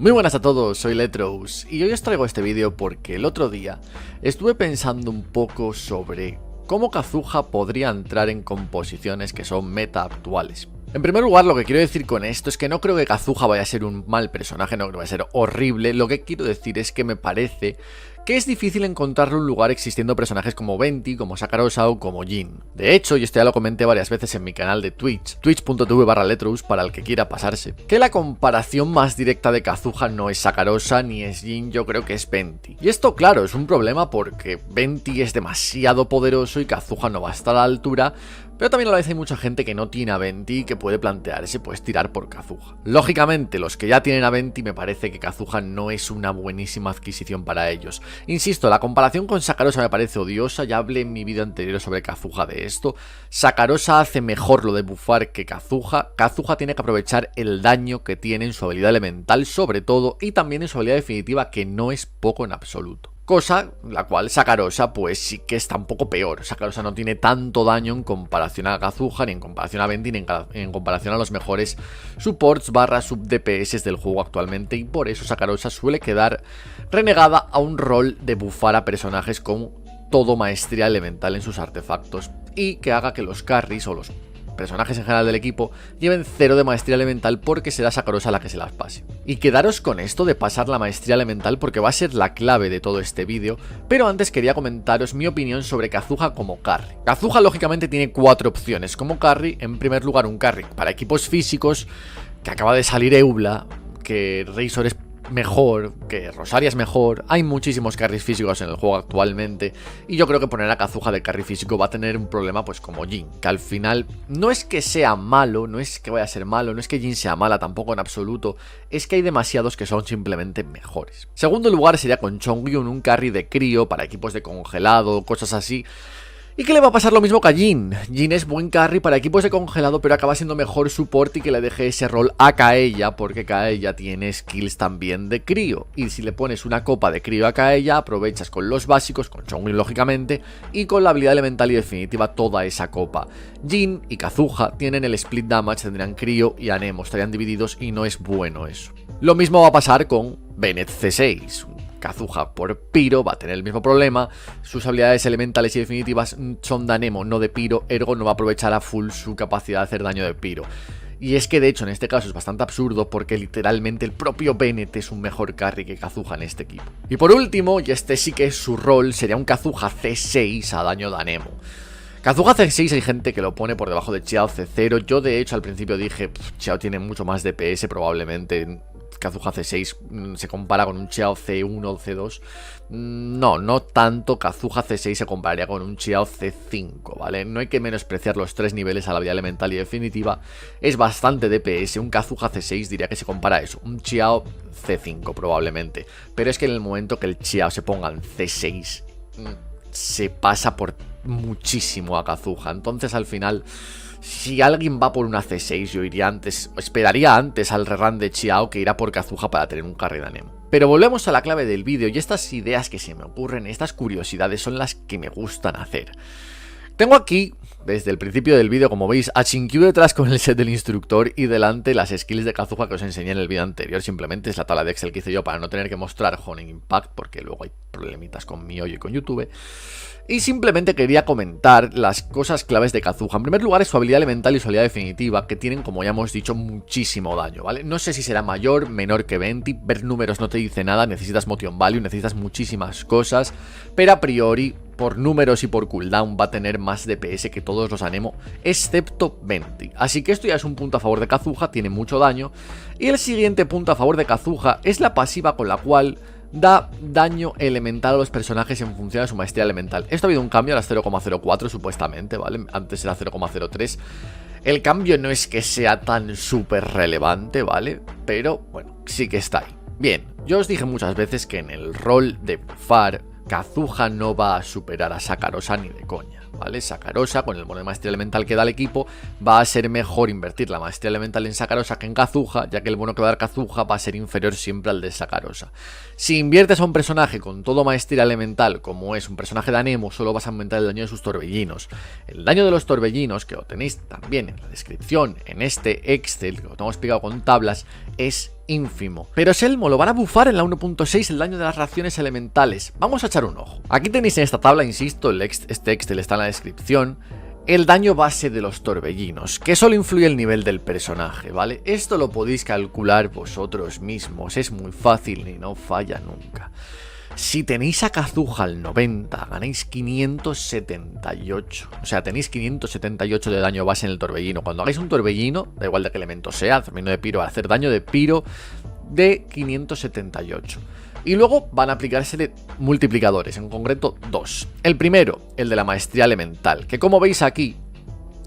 Muy buenas a todos, soy Letrous y hoy os traigo este vídeo porque el otro día estuve pensando un poco sobre cómo Kazuha podría entrar en composiciones que son meta actuales. En primer lugar, lo que quiero decir con esto es que no creo que Kazuha vaya a ser un mal personaje, no creo que vaya a ser horrible. Lo que quiero decir es que me parece que es difícil encontrarle un lugar existiendo personajes como Venti, como Sakarosa o como Jin. De hecho, y esto ya lo comenté varias veces en mi canal de Twitch, twitch.tv/Letrous para el que quiera pasarse, que la comparación más directa de Kazuha no es Sakarosa ni es Jin, yo creo que es Venti. Y esto, claro, es un problema porque Venti es demasiado poderoso y Kazuha no va a estar a la altura, pero también a la vez hay mucha gente que no tiene a Venti y que puede plantearse pues tirar por Kazuha. Lógicamente, los que ya tienen a Venti, me parece que Kazuha no es una buenísima adquisición para ellos. Insisto, la comparación con Sakarosa me parece odiosa, ya hablé en mi vídeo anterior sobre Kazuha de esto. Sakarosa hace mejor lo de bufar que Kazuha. Kazuha tiene que aprovechar el daño que tiene en su habilidad elemental sobre todo y también en su habilidad definitiva, que no es poco en absoluto. Cosa la cual Sakarosa pues sí que está un poco peor. Sakarosa no tiene tanto daño en comparación a Kazuha, ni en comparación a Venti, ni en comparación a los mejores supports / sub DPS del juego actualmente, y por eso Sakarosa suele quedar renegada a un rol de bufar a personajes con todo maestría elemental en sus artefactos y que haga que los carries o los personajes en general del equipo lleven 0 de maestría elemental, porque será Sakarosa la que se las pase. Y quedaros con esto de pasar la maestría elemental porque va a ser la clave de todo este vídeo, pero antes quería comentaros mi opinión sobre Kazuha como carry. Kazuha lógicamente tiene 4 opciones como carry. En primer lugar, un carry para equipos físicos, que acaba de salir Eula, que Razor es mejor, que Rosaria es mejor. Hay muchísimos carries físicos en el juego actualmente y yo creo que poner a Kazuha de carry físico va a tener un problema pues como Jin, que al final no es que sea malo, no es que vaya a ser malo, no es que Jin sea mala tampoco en absoluto, es que hay demasiados que son simplemente mejores. Segundo lugar sería con Chongyun, un carry de crío para equipos de congelado, cosas así. ¿Y qué le va a pasar lo mismo que a Jin? Jin es buen carry para equipos de congelado, pero acaba siendo mejor support, y que le deje ese rol a Kaeya, porque Kaeya tiene skills también de crío. Y si le pones una copa de crío a Kaeya, aprovechas con los básicos, con Chongyun lógicamente, y con la habilidad elemental y definitiva toda esa copa. Jin y Kazuha tienen el split damage, tendrán crío y Anemo, estarían divididos y no es bueno eso. Lo mismo va a pasar con Bennett C6. Kazuha por Pyro va a tener el mismo problema, sus habilidades elementales y definitivas son de Anemo, no de Pyro, ergo no va a aprovechar a full su capacidad de hacer daño de Pyro. Y es que de hecho en este caso es bastante absurdo, porque literalmente el propio Bennett es un mejor carry que Kazuha en este equipo. Y por último, y este sí que es su rol, sería un Kazuha C6 a daño de Anemo. Kazuha C6 hay gente que lo pone por debajo de Xiao C0, yo de hecho al principio dije, Xiao tiene mucho más DPS probablemente. Kazuha C6 se compara con un Xiao C1 o C2. No tanto. Kazuha C6 se compararía con un Xiao C5, ¿vale? No hay que menospreciar los 3 niveles a la vida elemental y definitiva. Es bastante DPS. Un Kazuha C6 diría que se compara a eso, un Xiao C5 probablemente. Pero es que en el momento que el Xiao se ponga en C6, se pasa por muchísimo a Kazuha. Entonces al final, si alguien va por una C6, yo iría antes, esperaría antes al rerun de Xiao que irá por Kazuha para tener un carry de Anemo. Pero volvemos a la clave del vídeo, y estas ideas que se me ocurren, estas curiosidades son las que me gustan hacer. Tengo aquí, desde el principio del vídeo, como veis, a Chinkyu detrás con el set del instructor y delante las skills de Kazuha que os enseñé en el vídeo anterior. Simplemente es la tabla de Excel que hice yo para no tener que mostrar Honing Impact, porque luego hay problemitas con mi hoyo y con YouTube. Y simplemente quería comentar las cosas claves de Kazuha. En primer lugar es su habilidad elemental y su habilidad definitiva, que tienen, como ya hemos dicho, muchísimo daño, ¿vale? No sé si será mayor, menor que Venti, ver números no te dice nada, necesitas motion value, necesitas muchísimas cosas, pero a priori, por números y por cooldown, va a tener más DPS que todos los Anemo, excepto Venti. Así que esto ya es un punto a favor de Kazuha, tiene mucho daño. Y el siguiente punto a favor de Kazuha es la pasiva con la cual da daño elemental a los personajes en función de su maestría elemental. Esto ha habido un cambio a las 0,04 supuestamente, ¿vale? Antes era 0,03. El cambio no es que sea tan súper relevante, ¿vale? Pero, bueno, sí que está ahí. Bien, yo os dije muchas veces que en el rol de bufar, Kazuha no va a superar a Sakarosa ni de coña. ¿vale? Sakarosa, con el bono de maestría elemental que da el equipo, va a ser mejor invertir la maestría elemental en Sakarosa que en Kazuha, ya que el bono que va a dar Kazuha va a ser inferior siempre al de Sakarosa. Si inviertes a un personaje con todo maestría elemental, como es un personaje de Anemo, solo vas a aumentar el daño de sus torbellinos. El daño de los torbellinos, que lo tenéis también en la descripción, en este Excel, que lo tengo explicado con tablas, es ínfimo. Pero Selmo lo van a bufar en la 1.6 el daño de las reacciones elementales. Vamos a echar un ojo. Aquí tenéis en esta tabla, insisto, este Excel está en la descripción, el daño base de los torbellinos, que solo influye el nivel del personaje, ¿vale? Esto lo podéis calcular vosotros mismos, es muy fácil y no falla nunca. Si tenéis a Kazuha al 90, ganáis 578. O sea, tenéis 578 de daño base en el torbellino. Cuando hagáis un torbellino, da igual de qué elemento sea, el torbellino de Piro va a hacer daño de Piro de 578. Y luego van a aplicarse multiplicadores, en concreto 2. El primero, el de la maestría elemental, que como veis aquí,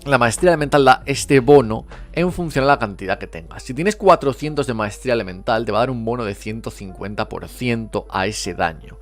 la maestría elemental da este bono en función a la cantidad que tengas. Si tienes 400 de maestría elemental, te va a dar un bono de 150% a ese daño.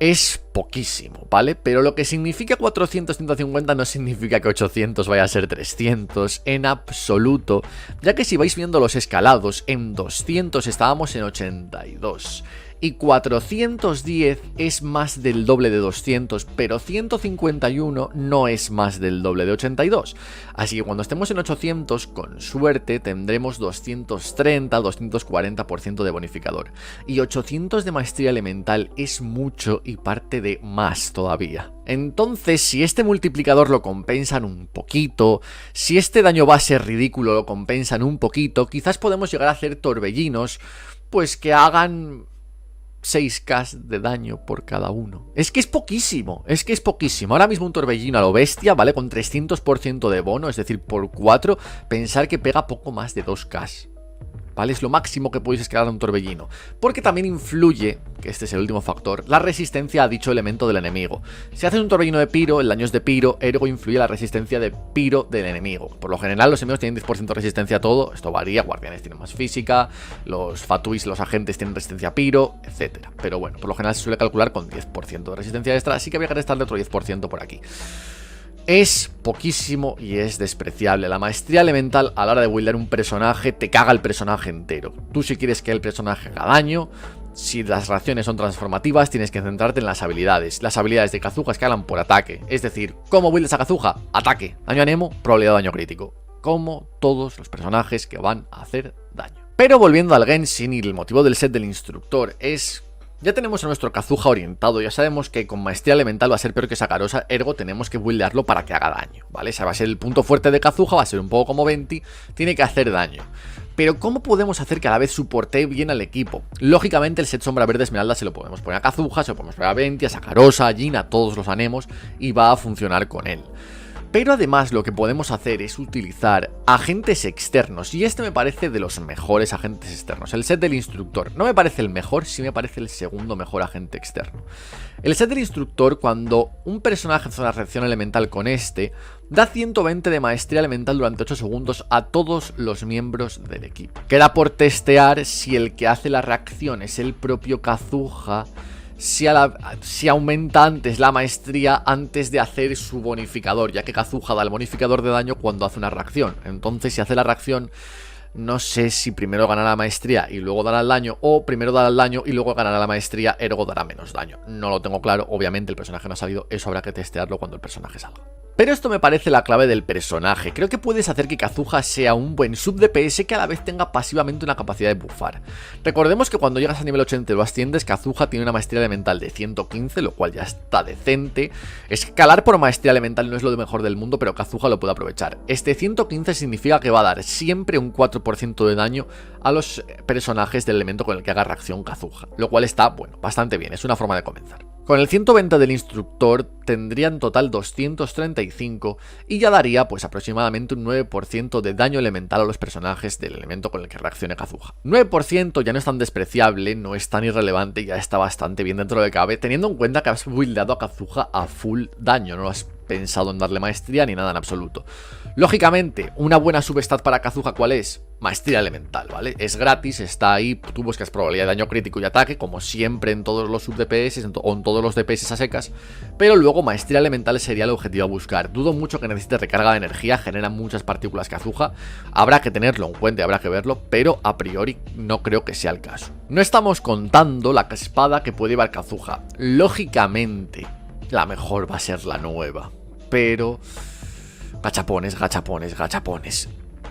Es poquísimo, ¿vale? Pero lo que significa 400, 150 no significa que 800 vaya a ser 300 en absoluto, ya que si vais viendo los escalados, en 200 estábamos en 82. Y 410 es más del doble de 200, pero 151 no es más del doble de 82. Así que cuando estemos en 800, con suerte, tendremos 230, 240% de bonificador. Y 800 de maestría elemental es mucho y parte de más todavía. Entonces, si este multiplicador lo compensan un poquito, si este daño base ridículo lo compensan un poquito, quizás podemos llegar a hacer torbellinos, pues que hagan 6k de daño por cada uno. Es que es poquísimo, es que es poquísimo. Ahora mismo un torbellino a lo bestia, ¿vale? Con 300% de bono, es decir, por 4, pensar que pega poco más de 2k. ¿Vale? Es lo máximo que podéis escalar a un torbellino. Porque también influye, que este es el último factor, la resistencia a dicho elemento del enemigo. Si haces un torbellino de Piro, el daño es de Piro, ergo influye la resistencia de Piro del enemigo. Por lo general los enemigos tienen 10% de resistencia a todo, esto varía, guardianes tienen más física, los Fatuis, los agentes tienen resistencia a Piro, etc. Pero bueno, por lo general se suele calcular con 10% de resistencia extra, así que voy a restarle otro 10% por aquí. Es poquísimo y es despreciable. La maestría elemental a la hora de buildar un personaje te caga el personaje entero. Tú si quieres que el personaje haga daño, si las reacciones son transformativas, tienes que centrarte en las habilidades. Las habilidades de Kazuha escalan por ataque. Es decir, ¿cómo buildas a Kazuha? Ataque. Daño a Nemo, probabilidad de daño crítico. Como todos los personajes que van a hacer daño. Pero volviendo al Genshin, y el motivo del set del instructor es... Ya tenemos a nuestro Kazuha orientado, ya sabemos que con maestría elemental va a ser peor que Sakarosa, ergo tenemos que buildearlo para que haga daño, ¿vale? Ese va a ser el punto fuerte de Kazuha, va a ser un poco como Venti, tiene que hacer daño. Pero ¿cómo podemos hacer que a la vez soporte bien al equipo? Lógicamente el set Sombra Verde Esmeralda se lo podemos poner a Kazuha, se lo podemos poner a Venti, a Sakarosa, a Jin, a todos los Anemos y va a funcionar con él. Pero además lo que podemos hacer es utilizar agentes externos, y este me parece de los mejores agentes externos. El set del instructor no me parece el mejor, sí me parece el segundo mejor agente externo. El set del instructor, cuando un personaje hace una reacción elemental con este, da 120 de maestría elemental durante 8 segundos a todos los miembros del equipo. Queda por testear si el que hace la reacción es el propio Kazuha, si aumenta antes la maestría antes de hacer su bonificador, ya que Kazuha da el bonificador de daño cuando hace una reacción. Entonces si hace la reacción, no sé si primero ganará la maestría y luego dará el daño, o primero dará el daño y luego ganará la maestría, ergo dará menos daño. No lo tengo claro, obviamente el personaje no ha salido, eso habrá que testearlo cuando el personaje salga. Pero esto me parece la clave del personaje. Creo que puedes hacer que Kazuha sea un buen sub DPS que a la vez tenga pasivamente una capacidad de buffar. Recordemos que cuando llegas a nivel 80 y lo asciendes, Kazuha tiene una maestría elemental de 115, lo cual ya está decente. Escalar por maestría elemental no es lo mejor del mundo, pero Kazuha lo puede aprovechar. Este 115 significa que va a dar siempre un 4% de daño a los personajes del elemento con el que haga reacción Kazuha, lo cual está, bueno, bastante bien, es una forma de comenzar. Con el 120 del instructor tendría en total 235 y ya daría pues aproximadamente un 9% de daño elemental a los personajes del elemento con el que reaccione Kazuha. 9% ya no es tan despreciable, no es tan irrelevante, ya está bastante bien dentro de lo que cabe, teniendo en cuenta que has buildado a Kazuha a full daño, no lo has pensado en darle maestría ni nada en absoluto. Lógicamente, una buena substat para Kazuha, ¿cuál es? Maestría elemental, ¿vale? Es gratis, está ahí, tú buscas probabilidad de daño crítico y ataque, como siempre en todos los sub-DPS o en todos los DPS a secas, pero luego maestría elemental sería el objetivo a buscar. Dudo mucho que necesite recarga de energía, genera muchas partículas Kazuha, habrá que tenerlo en cuenta, habrá que verlo, pero a priori no creo que sea el caso. No estamos contando la espada que puede llevar Kazuha. Lógicamente, la mejor va a ser la nueva, pero... gachapones, gachapones, gachapones.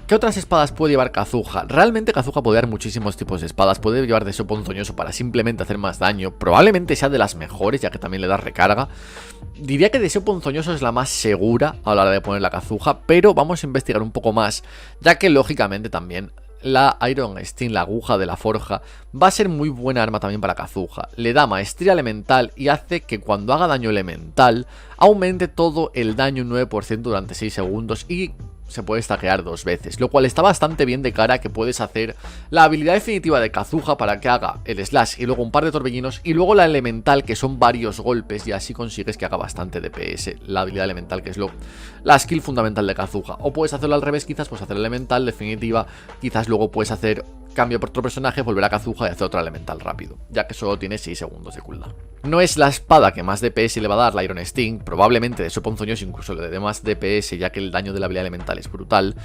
¿Qué otras espadas puede llevar Kazuha? Realmente Kazuha puede dar muchísimos tipos de espadas. Puede llevar Deseo Ponzoñoso para simplemente hacer más daño. Probablemente sea de las mejores, ya que también le da recarga. Diría que Deseo Ponzoñoso es la más segura a la hora de poner la Kazuha, pero vamos a investigar un poco más, ya que lógicamente también la Iron Sting, la aguja de la forja, va a ser muy buena arma también para Kazuha. Le da maestría elemental y hace que cuando haga daño elemental aumente todo el daño un 9% durante 6 segundos y se puede stackear 2 veces, lo cual está bastante bien de cara a que puedes hacer la habilidad definitiva de Kazuha para que haga el slash y luego un par de torbellinos y luego la elemental, que son varios golpes, y así consigues que haga bastante DPS, la habilidad elemental, que es la skill fundamental de Kazuha. O puedes hacerlo al revés, quizás puedes hacer elemental definitiva, quizás luego puedes hacer cambio por otro personaje, volver a Kazuha y hacer otra elemental rápido, ya que solo tiene 6 segundos de cooldown. No es la espada que más DPS le va a dar, la Iron Sting, probablemente de su ponzoñoso incluso le dé más DPS, ya que el daño de la habilidad elemental es brutal,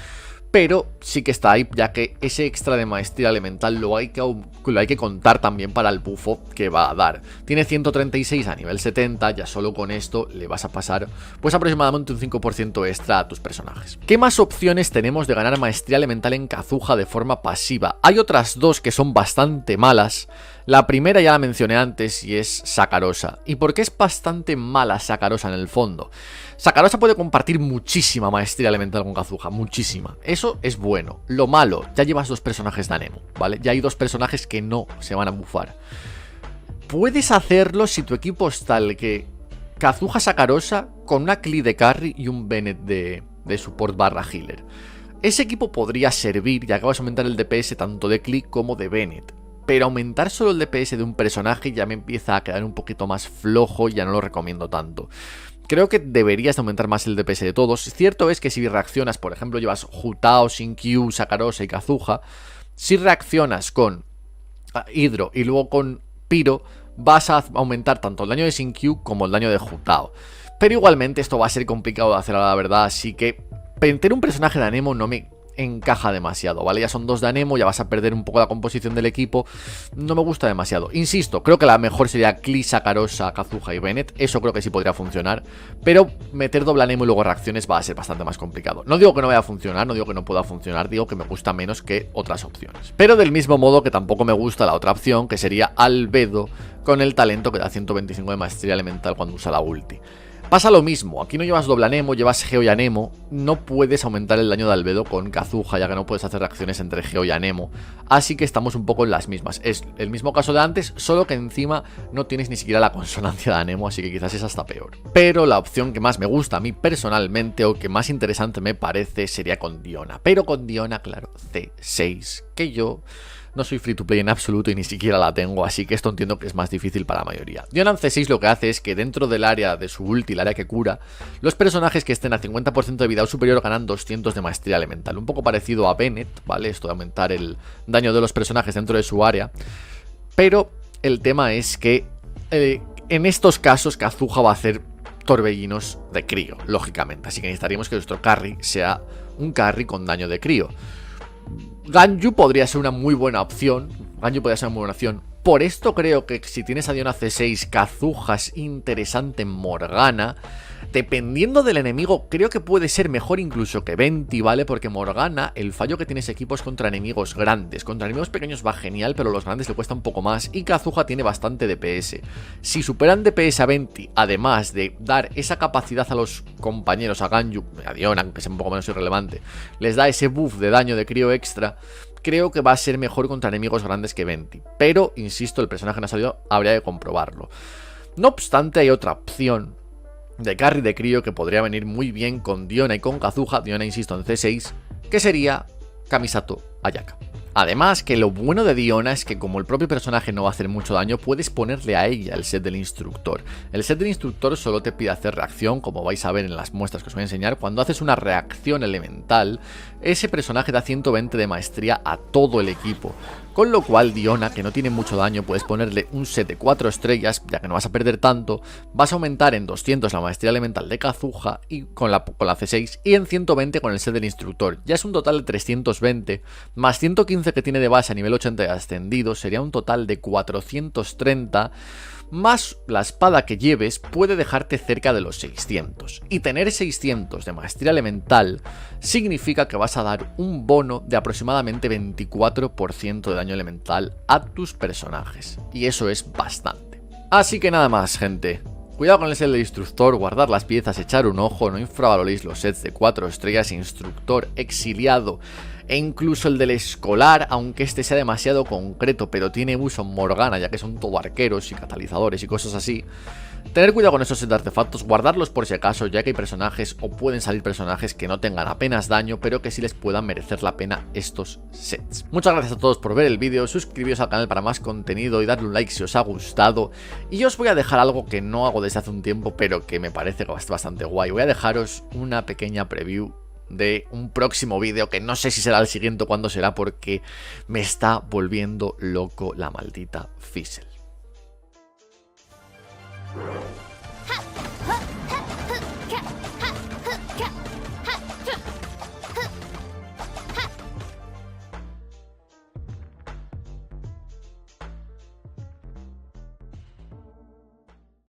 pero sí que está ahí, ya que ese extra de maestría elemental lo hay que contar también para el bufo que va a dar. Tiene 136 a nivel 70, ya solo con esto le vas a pasar pues aproximadamente un 5% extra a tus personajes. ¿Qué más opciones tenemos de ganar maestría elemental en Kazuha de forma pasiva? Hay otras dos que son bastante malas. La primera ya la mencioné antes y es Sakarosa. ¿Y por qué es bastante mala Sakarosa en el fondo? Sakarosa puede compartir muchísima maestría elemental con Kazuha, muchísima. Eso es bueno. Lo malo, ya llevas 2 personajes de Anemo, ¿vale? Ya hay 2 personajes que no se van a bufar. Puedes hacerlo si tu equipo es tal que Kazuha Sakarosa con una Klee de carry y un Bennett de support barra healer. Ese equipo podría servir, ya que vas a aumentar el DPS tanto de Klee como de Bennett. Pero aumentar solo el DPS de un personaje ya me empieza a quedar un poquito más flojo y ya no lo recomiendo tanto. Creo que deberías aumentar más el DPS de todos. Cierto es que si reaccionas, por ejemplo, llevas Jutao, Shinkyu, Sakarosa y Kazuha, si reaccionas con Hydro y luego con Pyro, vas a aumentar tanto el daño de Shinkyu como el daño de Jutao. Pero igualmente esto va a ser complicado de hacer, a la verdad, así que meter un personaje de Anemo no me encaja demasiado, ¿vale? Ya son 2 de Anemo, ya vas a perder un poco la composición del equipo. No me gusta demasiado. Insisto, creo que la mejor sería Klee, Sakarosa, Kazuha y Bennett. Eso creo que sí podría funcionar. Pero meter doble Anemo y luego reacciones va a ser bastante más complicado. No digo que no vaya a funcionar, no digo que no pueda funcionar, digo que me gusta menos que otras opciones. Pero del mismo modo que tampoco me gusta la otra opción, que sería Albedo con el talento que da 125 de maestría elemental cuando usa la ulti. Pasa lo mismo, aquí no llevas doble Anemo, llevas Geo y Anemo, no puedes aumentar el daño de Albedo con Kazuha, ya que no puedes hacer reacciones entre Geo y Anemo, así que estamos un poco en las mismas. Es el mismo caso de antes, solo que encima no tienes ni siquiera la consonancia de Anemo, así que quizás es hasta peor. Pero la opción que más me gusta a mí personalmente, o que más interesante me parece, sería con Diona. Pero con Diona, claro, C6, que yo no soy free to play en absoluto y ni siquiera la tengo, así que esto entiendo que es más difícil para la mayoría. Diona en C6 lo que hace es que dentro del área de su ulti, el área que cura, los personajes que estén a 50% de vida o superior ganan 200 de maestría elemental. Un poco parecido a Bennett, ¿vale? Esto de aumentar el daño de los personajes dentro de su área. Pero el tema es que en estos casos Kazuha va a hacer torbellinos de crío, lógicamente. Así que necesitaríamos que nuestro carry sea un carry con daño de crío. Ganyu podría ser una muy buena opción. Por esto creo que si tienes a Diona C6, Kazuha es interesante en Morgana. Dependiendo del enemigo, creo que puede ser mejor incluso que Venti, ¿vale? Porque Morgana, el fallo que tiene ese equipo es contra enemigos grandes. Contra enemigos pequeños va genial, pero los grandes le cuesta un poco más. Y Kazuha tiene bastante DPS. Si superan DPS a Venti, además de dar esa capacidad a los compañeros, a Ganyu, a Diona, aunque sea un poco menos irrelevante, les da ese buff de daño de crío extra, creo que va a ser mejor contra enemigos grandes que Venti. Pero, insisto, el personaje no ha salido, habría que comprobarlo. No obstante, hay otra opción de carry de crío que podría venir muy bien con Diona y con Kazuha. Diona, insisto, en C6, que sería Kamisato Ayaka. Además, que lo bueno de Diona es que como el propio personaje no va a hacer mucho daño, puedes ponerle a ella el set del instructor. El set del instructor solo te pide hacer reacción, como vais a ver en las muestras que os voy a enseñar. Cuando haces una reacción elemental, ese personaje da 120 de maestría a todo el equipo. Con lo cual Diona, que no tiene mucho daño, puedes ponerle un set de 4 estrellas, ya que no vas a perder tanto. Vas a aumentar en 200 la maestría elemental de Kazuha y con la C6 y en 120 con el set del instructor. Ya es un total de 320, más 115 que tiene de base a nivel 80 y ascendido, sería un total de 430, más la espada que lleves puede dejarte cerca de los 600. Y tener 600 de maestría elemental significa que vas a dar un bono de aproximadamente 24% de daño elemental a tus personajes. Y eso es bastante. Así que nada más, gente. Cuidado con el set del instructor, guardar las piezas, echar un ojo, no infravaloréis los sets de 4 estrellas, instructor, exiliado e incluso el del escolar, aunque este sea demasiado concreto, pero tiene uso en Morgana, ya que son todo arqueros y catalizadores y cosas así. Tener cuidado con esos sets de artefactos, guardarlos por si acaso, ya que hay personajes o pueden salir personajes que no tengan apenas daño, pero que sí les puedan merecer la pena estos sets. Muchas gracias a todos por ver el vídeo, suscribiros al canal para más contenido y darle un like si os ha gustado. Y yo os voy a dejar algo que no hago desde hace un tiempo, pero que me parece bastante guay. Voy a dejaros una pequeña preview de un próximo vídeo, que no sé si será el siguiente o cuándo será, porque me está volviendo loco la maldita Fizzle.